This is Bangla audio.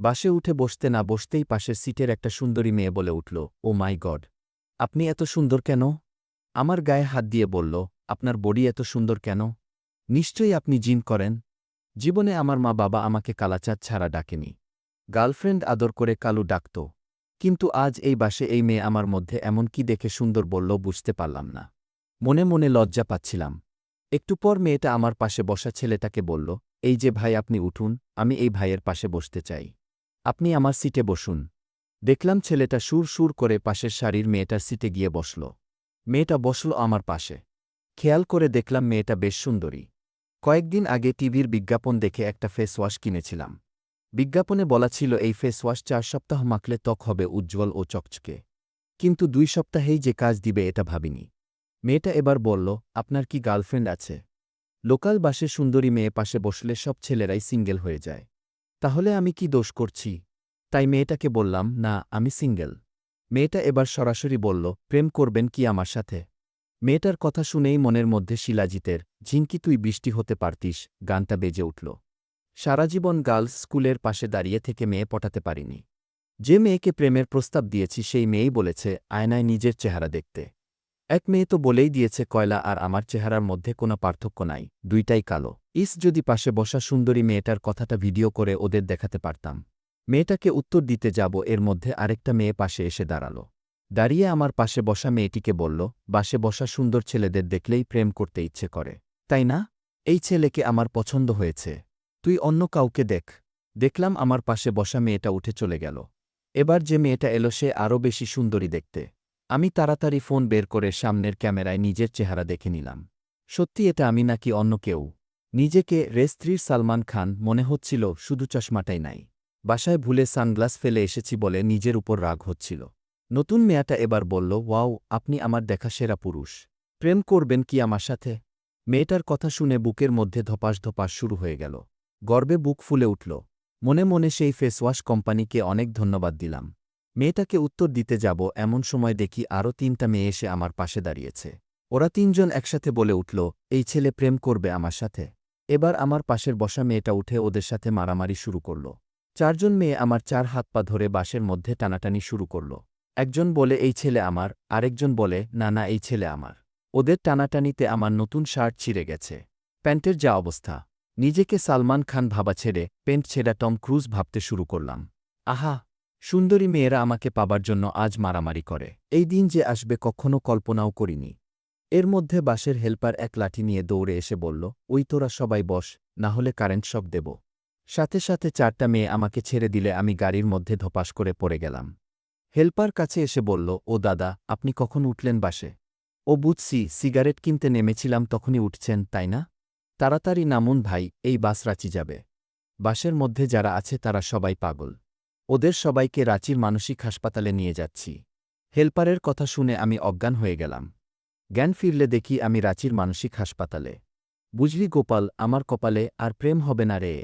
বাসে উঠে বসতে না বসতেই পাশের সিটের একটা সুন্দরী মেয়ে বলে উঠল, ও মাই গড, আপনি এত সুন্দর কেন? আমার গায়ে হাত দিয়ে বলল, আপনার বডি এত সুন্দর কেন? নিশ্চয়ই আপনি জিম করেন। জীবনে আমার মা বাবা আমাকে কালাচাঁদ ছাড়া ডাকেনি। গার্লফ্রেন্ড আদর করে কালু ডাকত। কিন্তু আজ এই বাসে এই মেয়ে আমার মধ্যে এমন কি দেখে সুন্দর বলল বুঝতে পারলাম না। মনে মনে লজ্জা পাচ্ছিলাম। একটু পর মেয়েটা আমার পাশে বসা ছেলেটাকে বলল, এই যে ভাই, আপনি উঠুন, আমি এই ভাইয়ের পাশে বসতে চাই। আপনি আমার সিটে বসুন। দেখলাম ছেলেটা সুর সুর করে পাশের সারির মেয়েটার সিটে গিয়ে বসল। মেয়েটা বসল আমার পাশে। খেয়াল করে দেখলাম মেয়েটা বেশ সুন্দরী। কয়েকদিন আগে টিভির বিজ্ঞাপন দেখে একটা ফেস ওয়াশ কিনেছিলাম। বিজ্ঞাপনে বলা ছিল এই ফেস ওয়াশ 4 সপ্তাহ মাখলে ত্বক হবে উজ্জ্বল ও চকচকে। কিন্তু 2 সপ্তাহেই যে কাজ দিবে এটা ভাবিনি। মেয়েটা এবার বলল, আপনার কি গার্লফ্রেন্ড আছে? লোকাল বাসে সুন্দরী মেয়ে পাশে বসলে সব ছেলেরাই সিঙ্গেল হয়ে যায়। তাহলে আমি কি দোষ করছি? তাই মেয়েটাকে বললাম, না, আমি সিঙ্গেল। মেয়েটা এবার সরাসরি বলল, প্রেম করবেন কি আমার সাথে? মেয়েটার কথা শুনেই মনের মধ্যে শিলাজিতের ঝিঙ্কি তুই বৃষ্টি হতে পারতিস গানটা বেজে উঠল। সারাজীবন গার্লস স্কুলের পাশে দাঁড়িয়ে থেকে মেয়ে পটাতে পারিনি। যে মেয়েকে প্রেমের প্রস্তাব দিয়েছি সেই মেয়েই বলেছে আয়নায় নিজের চেহারা দেখতে। এক মেয়ে তো বলেই দিয়েছে কয়লা আর আমার চেহারার মধ্যে কোনো পার্থক্য নাই, দুইটাই কালো। যদি পাশে বসা সুন্দরী মেয়েটার কথাটা ভিডিও করে ওদের দেখাতে পারতাম। মেয়েটাকে উত্তর দিতে যাব এর মধ্যে আরেকটা মেয়ে পাশে এসে দাঁড়াল। দাঁড়িয়ে আমার পাশে বসা মেয়েটিকে বলল, বাসে বসা সুন্দর ছেলেদের দেখলেই প্রেম করতে ইচ্ছে করে, তাই না? এই ছেলেকে আমার পছন্দ হয়েছে। তুই অন্য কাউকে দেখ। দেখলাম আমার পাশে বসা মেয়েটা উঠে চলে গেল। এবার যে মেয়েটা এলো সে আরও বেশি সুন্দরী দেখতে। আমি তাড়াতাড়ি ফোন বের করে সামনের ক্যামেরায় নিজের চেহারা দেখে নিলাম। সত্যি এটা আমি নাকি অন্য কেউ? নিজেকে রেস্ত্রীর সালমান খান মনে হচ্ছিল, শুধু চশমাটাই নাই। বাসায় ভুলে সানগ্লাস ফেলে এসেছি বলে নিজের উপর রাগ হচ্ছিল। নতুন মেয়েটা এবার বলল, ওয়াও, আপনি আমার দেখা সেরা পুরুষ। প্রেম করবেন কি আমার সাথে? মেয়েটার কথা শুনে বুকের মধ্যে ধপাস ধপাস শুরু হয়ে গেল। গর্বে বুক ফুলে উঠল। মনে মনে সেই ফেসওয়াশ কোম্পানিকে অনেক ধন্যবাদ দিলাম। মেয়েটাকে উত্তর দিতে যাব এমন সময় দেখি আরও 3টা মেয়ে এসে আমার পাশে দাঁড়িয়েছে। ওরা 3জন একসাথে বলে উঠল, এই ছেলে প্রেম করবে আমার সাথে। এবার আমার পাশের বসা মেয়েটা উঠে ওদের সাথে মারামারি শুরু করল। 4জন মেয়ে আমার 4 হাত পা ধরে বাসের মধ্যে টানাটানি শুরু করল। একজন বলে এই ছেলে আমার, আরেকজন বলে না না এই ছেলে আমার। ওদের টানাটানিতে আমার নতুন শার্ট ছিঁড়ে গেছে। প্যান্টের যা অবস্থা! নিজেকে সালমান খান ভাবা ছেড়ে পেন্ট ছেঁড়া টম ক্রুজ ভাবতে শুরু করলাম। আহা! সুন্দরী মেয়েরা আমাকে পাবার জন্য আজ মারামারি করে। এই দিন যে আসবে কখনো কল্পনাও করিনি। এর মধ্যে বাসের হেল্পার এক লাঠি নিয়ে দৌড়ে এসে বলল, ওই তোরা সবাই বস, না হলে কারেন্ট শক দেব। সাথে সাথে 4টা মেয়ে আমাকে ছেড়ে দিলে আমি গাড়ির মধ্যে ধপাস করে পড়ে গেলাম। হেল্পার কাছে এসে বলল, ও দাদা, আপনি কখন উঠলেন বাসে? ও বুঝছি, সিগারেট কিনতে নেমেছিলাম তখনই উঠছেন, তাই না? তাড়াতাড়ি নামুন ভাই, এই বাস রাঁচি যাবে। বাসের মধ্যে যারা আছে তারা সবাই পাগল। ওদের সবাইকে রাঁচির মানসিক হাসপাতালে নিয়ে যাচ্ছি। হেল্পারের কথা শুনে আমি অজ্ঞান হয়ে গেলাম। জ্ঞান ফিরলে দেখি আমি রাঁচির মানসিক হাসপাতালে। বুঝলি গোপাল, আমার কপালে আর প্রেম হবে না রে।